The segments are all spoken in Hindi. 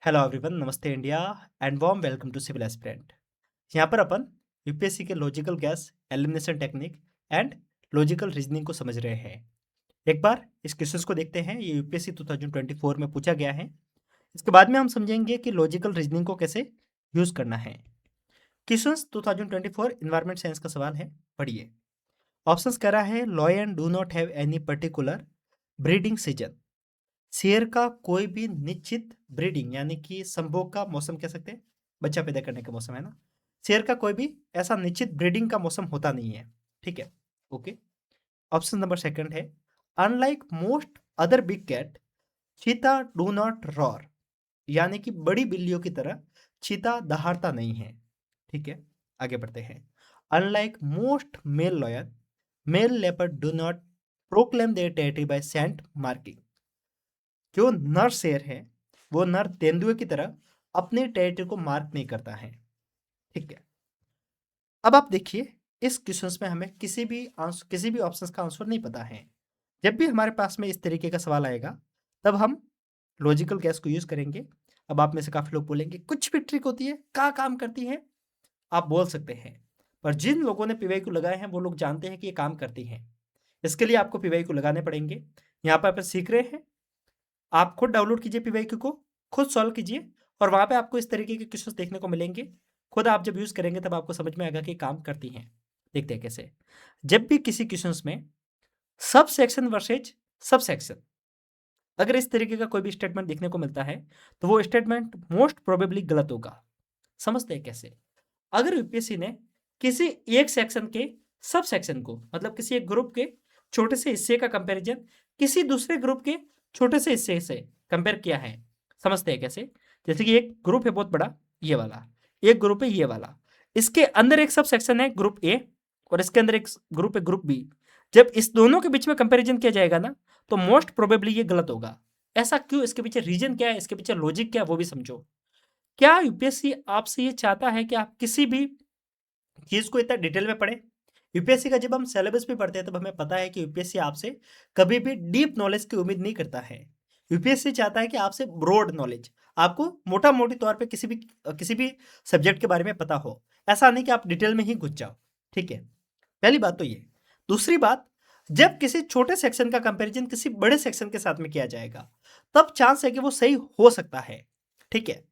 हेलो एवरीवन, नमस्ते India and warm welcome to civil aspirant. यहाँ पर अपन यूपीएससी के logical guess elimination technique and logical reasoning को समझ रहे हैं। एक बार इस क्वेश्चंस को देखते हैं। ये यूपीएससी 2024 में पूछा गया है। इसके बाद में हम समझेंगे कि लॉजिकल रीजनिंग को कैसे यूज करना है। क्वेश्चंस 2024 इन्वायरमेंट साइंस का सवाल है, पढ़िए। ऑप्शंस कह रहा है lion do not have any particular breeding season. शेर का कोई भी निश्चित ब्रीडिंग यानी कि संभोग का मौसम कह सकते हैं, बच्चा पैदा करने का मौसम है ना। शेर का कोई भी ऐसा निश्चित ब्रीडिंग का मौसम होता नहीं है, ठीक है। ओके। ऑप्शन नंबर सेकंड है unlike most other big cat cheetah do not roar, यानी कि बड़ी बिल्लियों की तरह चीता दहाड़ता नहीं है, ठीक है। आगे बढ़ते हैं। Unlike most male lion male leopard do not proclaim their territory by scent marking. जो नर शेर है वो नर तेंदुए की तरह अपने टेरिटरी को मार्क नहीं करता है, ठीक है। अब आप देखिए, इस क्वेश्चंस में हमें किसी भी ऑप्शंस का आंसर नहीं पता है। जब भी हमारे पास में इस तरीके का सवाल आएगा तब हम लॉजिकल गैस को यूज करेंगे। अब आप में से काफी लोग बोलेंगे कुछ भी ट्रिक होती है, क्या काम करती है, आप बोल सकते हैं। पर जिन लोगों ने पीवाई को लगाए हैं वो लोग जानते हैं कि ये काम करती है। इसके लिए आपको पीवाई को लगाने पड़ेंगे। यहाँ पर आप सीख रहे हैं, आप खुद डाउनलोड कीजिए पीवाईक्यू को, खुद सॉल्व कीजिए और वहाँ पे आपको इस तरीके के क्वेश्चंस देखने को मिलेंगे। खुद आप जब यूज़ करेंगे तब आपको समझ में आएगा कि काम करती हैं। देखते हैं कैसे। जब भी किसी क्वेश्चंस में sub section versus sub section, अगर इस तरीके का कोई भी स्टेटमेंट देखने को मिलता है तो वो स्टेटमेंट मोस्ट प्रोबेबली गलत होगा। समझते हैं कैसे। अगर यूपीएससी ने किसी एक सेक्शन के सब सेक्शन को, मतलब किसी एक ग्रुप के छोटे से हिस्से का कंपैरिजन किसी दूसरे ग्रुप के छोटे से हिस्से से कंपेयर किया है, समझते हैं कैसे। जैसे कि एक ग्रुप है बहुत बड़ा, ये वाला, एक ग्रुप है ये वाला, इसके अंदर एक सब सेक्शन है ग्रुप ए और इसके अंदर एक ग्रुप है ग्रुप बी। जब इस दोनों के बीच में कंपैरिजन किया जाएगा ना तो मोस्ट प्रोबेबली ये गलत होगा। ऐसा क्यों, इसके पीछे रीजन क्या है, इसके पीछे लॉजिक क्या है वो भी समझो। क्या यूपीएससी आपसे ये चाहता है कि आप किसी भी चीज को इतना डिटेल में पढ़े। यूपीएससी का जब हम सिलेबस भी पढ़ते हैं तब हमें पता है कि यूपीएससी आपसे कभी भी डीप नॉलेज की उम्मीद नहीं करता है। यूपीएससी चाहता है कि आपसे ब्रॉड नॉलेज, आपको मोटा मोटी तौर पे किसी भी सब्जेक्ट के बारे में पता हो। ऐसा नहीं कि आप डिटेल में ही घुस जाओ, ठीक है। पहली बात तो ये। दूसरी बात, जब किसी छोटे सेक्शन का कंपैरिजन किसी बड़े सेक्शन के साथ में किया जाएगा तब चांस है कि वो सही हो सकता है, ठीक है।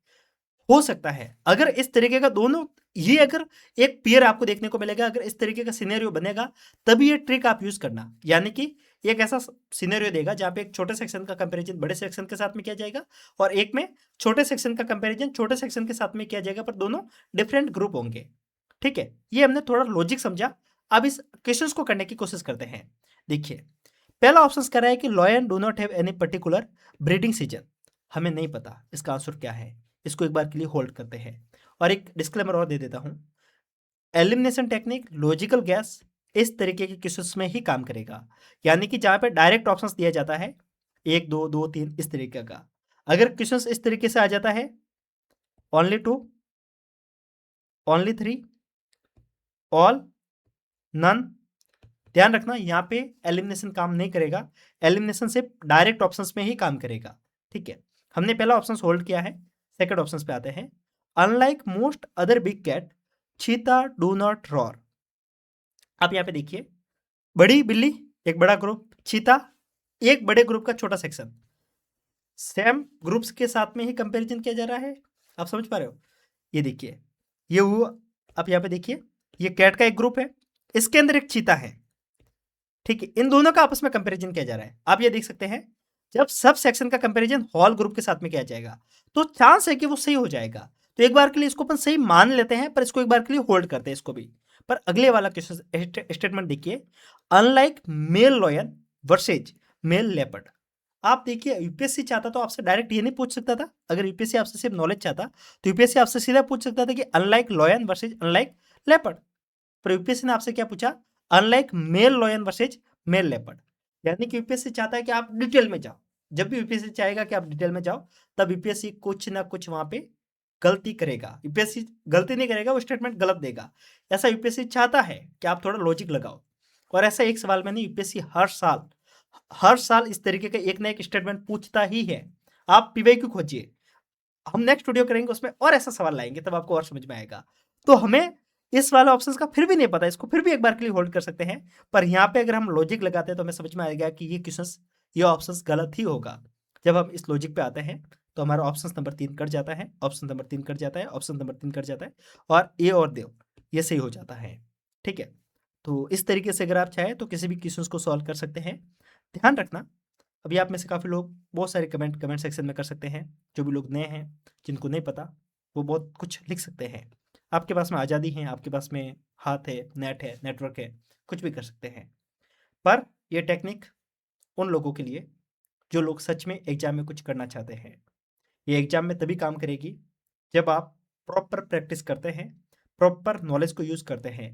हो सकता है अगर इस तरीके का दोनों, ये अगर एक पेयर आपको देखने को मिलेगा, अगर इस तरीके का सिनेरियो बनेगा तभी ये ट्रिक आप यूज करना। यानी कि एक ऐसा सिनेरियो देगा जहां पे एक छोटे सेक्शन का कंपैरिजन बड़े सेक्शन के साथ में किया जाएगा और एक में छोटे सेक्शन का कंपैरिजन छोटे सेक्शन के साथ में किया जाएगा, पर दोनों डिफरेंट ग्रुप होंगे, ठीक है। ये हमने थोड़ा लॉजिक समझा। अब इस क्वेश्चंस को करने की कोशिश करते हैं। देखिए, पहला ऑप्शन कह रहा है कि lion do not have any particular breeding season. हमें नहीं पता इसका आंसर क्या है, इसको एक बार के लिए होल्ड करते हैं। और एक डिस्क्लेमर और दे देता हूं, एलिमिनेशन टेक्निक लॉजिकल गैस इस तरीके के क्वेश्चंस में ही काम करेगा। यानी कि जहां पे डायरेक्ट ऑप्शंस दिया जाता है, एक दो दो तीन इस तरीके का, अगर क्वेश्चंस इस तरीके से आ जाता है only two, only three, all, none, ध्यान रखना यहाँ पे एलिमिनेशन काम नहीं करेगा। एलिमिनेशन सिर्फ डायरेक्ट ऑप्शंस में ही काम करेगा, ठीक है। हमने पहला ऑप्शन होल्ड किया है, सेकंड ऑप्शन पे आते हैं। Unlike most other big cat cheetah do not roar. आप यहाँ पे देखिए, बड़ी बिल्ली एक बड़ा ग्रुप, चीता एक बड़े ग्रुप का छोटा सेक्शन, सेम ग्रुप्स के साथ में ही कंपैरिजन किया जा रहा है। आप समझ पा रहे हो। ये देखिए, ये हुआ। आप यहाँ पे देखिए, ये कैट का एक ग्रुप है, इसके अंदर एक चीता है, ठीक है। इन दोनों का आपस में कंपैरिजन किया जा रहा है। आप ये देख सकते हैं, जब सब सेक्शन का कंपैरिजन हॉल ग्रुप के साथ में किया जाएगा तो चांस है कि वो सही हो जाएगा। तो एक बार के लिए इसको अपन सही मान लेते हैं, पर इसको एक बार के लिए होल्ड करते हैं इसको भी। पर अगले वाला क्वेश्चन स्टेटमेंट देखिए, unlike male lion versus male leopard. आप देखिए, यूपीएससी चाहता तो आपसे डायरेक्ट ये नहीं पूछ सकता था। अगर यूपीएससी आपसे सिर्फ नॉलेज चाहता तो यूपीएससी आपसे सीधा पूछ सकता था कि unlike lion versus unlike leopard. पर यूपीएससी ने आपसे क्या पूछा, unlike male lion versus male leopard. यानी कि यूपीएससी चाहता है कि आप डिटेल में जाओ। जब भी यूपीएससी चाहेगा कि आप डिटेल में जाओ तब यूपीएससी कुछ ना कुछ वहां पे गलती करेगा। यूपीएससी गलती नहीं करेगा, वो स्टेटमेंट गलत देगा। ऐसा यूपीएससी चाहता है कि आप थोड़ा लॉजिक लगाओ। और ऐसा एक सवाल में नहीं, यूपीएससी हर साल इस तरीके का एक ना एक स्टेटमेंट पूछता ही है। आप पीवाईक्यू खोजिए, हम नेक्स्ट वीडियो करेंगे उसमें और ऐसा सवाल लाएंगे, तब आपको और समझ में आएगा। तो हमें इस वाले ऑप्शंस का फिर भी नहीं पता, इसको फिर भी एक बार के लिए होल्ड कर सकते हैं, पर यहाँ पे अगर हम लॉजिक लगाते हैं तो हमें समझ में आएगा कि ये क्वेश्चंस, ये ऑप्शंस गलत ही होगा। जब हम इस लॉजिक पे आते हैं तो हमारा ऑप्शन नंबर 3 कट जाता है, ऑप्शन नंबर 3 कट जाता है, ऑप्शन नंबर 3 कट जाता है, और ए और देव ये सही हो जाता है। ठीक है, तो इस तरीके से अगर आप चाहें तो किसी भी क्वेश्चंस को सॉल्व कर सकते हैं। ध्यान रखना, अभी आप में से काफ़ी लोग बहुत सारे कमेंट सेक्शन में कर सकते हैं। जो भी लोग नए हैं, जिनको नहीं पता, वो बहुत कुछ लिख सकते हैं। आपके पास में आज़ादी है, आपके पास में हाथ है, नेट है, नेटवर्क है, कुछ भी कर सकते हैं। पर ये टेक्निक उन लोगों के लिए जो लोग सच में एग्जाम में कुछ करना चाहते हैं। ये एग्जाम में तभी काम करेगी जब आप प्रॉपर प्रैक्टिस करते हैं, प्रॉपर नॉलेज को यूज़ करते हैं।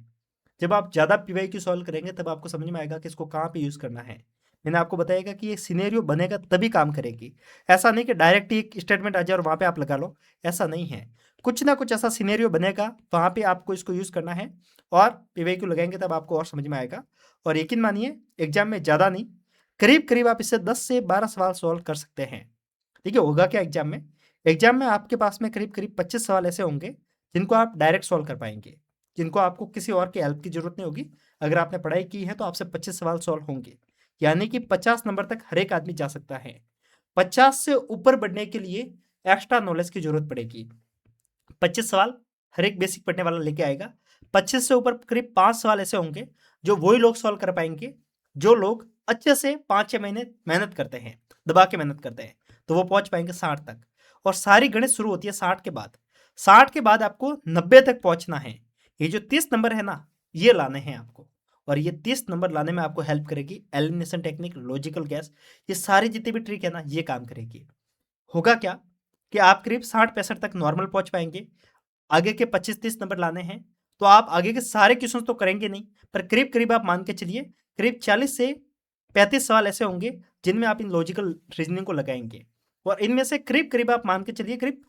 जब आप ज़्यादा पीवाईक्यू सॉल्व करेंगे तब आपको समझ में आएगा कि इसको कहाँ पे यूज़ करना है। मैंने आपको बताएगा कि ये सिनेरियो बनेगा तभी काम करेगी। ऐसा नहीं कि डायरेक्ट ही एक स्टेटमेंट आ जाए और वहाँ पे आप लगा लो, ऐसा नहीं है। कुछ ना कुछ ऐसा सिनेरियो बनेगा, वहाँ पे आपको इसको यूज़ करना है और पीवाईक्यू लगाएंगे तब आपको और समझ में आएगा। और यकीन मानिए, एग्जाम में ज़्यादा नहीं, करीब-करीब आप इससे 10 से 12 सवाल सॉल्व कर सकते हैं। देखिए होगा क्या एग्जाम में, एग्जाम में आपके पास में करीब-करीब 25 सवाल ऐसे होंगे जिनको आप डायरेक्ट सॉल्व कर पाएँगे, जिनको आपको किसी और की हेल्प की ज़रूरत नहीं होगी। अगर आपने पढ़ाई की है तो आपसे 25 सवाल सॉल्व होंगे, यानी कि 50 नंबर तक हर एक आदमी जा सकता है। 50 से ऊपर बढ़ने के लिए एक्स्ट्रा नॉलेज की ज़रूरत पड़ेगी। 25 सवाल हर एक बेसिक पढ़ने वाला लेके आएगा। 25 से ऊपर करीब 5 सवाल ऐसे होंगे जो वही लोग सॉल्व कर पाएँगे, जो लोग अच्छे से 5-6 महीने मेहनत करते हैं, दबा के मेहनत करते हैं, तो वो पहुँच पाएँगे 60 तक। और सारी गणित शुरू होती है 60 के बाद। 60 के बाद आपको 90 तक पहुँचना है। ये जो 30 नंबर है ना, ये लाने हैं आपको, और ये 30 नंबर लाने में आपको हेल्प करेगी एलिमिनेशन टेक्निक, लॉजिकल गैस, ये सारी जितनी भी ट्रिक है ना, ये काम करेगी। होगा क्या कि आप करीब 60-65 तक नॉर्मल पहुँच पाएँगे। आगे के 25-30 नंबर लाने हैं, तो आप आगे के सारे क्वेश्चन तो करेंगे नहीं, पर करीब-करीब आप मान के चलिए करीब 40 से 35 सवाल ऐसे होंगे जिनमें आप इन लॉजिकल रीजनिंग को लगाएँगे, और इनमें से करीब-करीब आप मान के चलिए करीब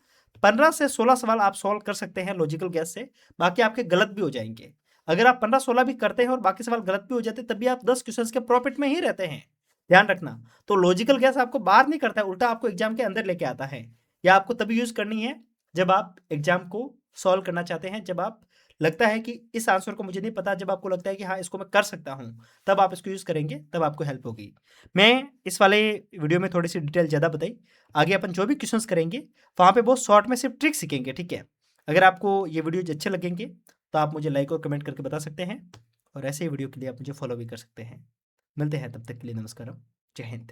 15 से 16 सवाल आप सॉल्व कर सकते हैं लॉजिकल गैस से, बाकी आपके गलत भी हो जाएँगे। अगर आप 15-16 भी करते हैं और बाकी सवाल गलत भी हो जाते हैं, तब भी आप 10 क्वेश्चंस के प्रॉफिट में ही रहते हैं। ध्यान रखना, तो लॉजिकल गैस आपको बाहर नहीं करता है, उल्टा आपको एग्जाम के अंदर लेके आता है। या आपको तभी यूज़ करनी है जब आप एग्जाम को सॉल्व करना चाहते हैं, जब आप लगता है कि इस आंसर को मुझे नहीं पता, जब आपको लगता है कि हाँ, इसको मैं कर सकता हूँ, तब आप इसको यूज़ करेंगे, तब आपको हेल्प होगी। मैं इस वाले वीडियो में थोड़ी-सी डिटेल ज़्यादा बताई। आगे अपन जो भी क्वेश्चंस करेंगे, वहाँ पे बहुत शॉर्ट में सिर्फ ट्रिक सीखेंगे, ठीक है? अगर आपको ये वीडियोज़ अच्छे लगेंगे, तो आप मुझे लाइक और कमेंट करके बता सकते हैं, और ऐसे ही वीडियो के लिए आप मुझे फॉलो भी कर सकते हैं। मिलते हैं, तब तक के लिए नमस्कार। जय हिंद।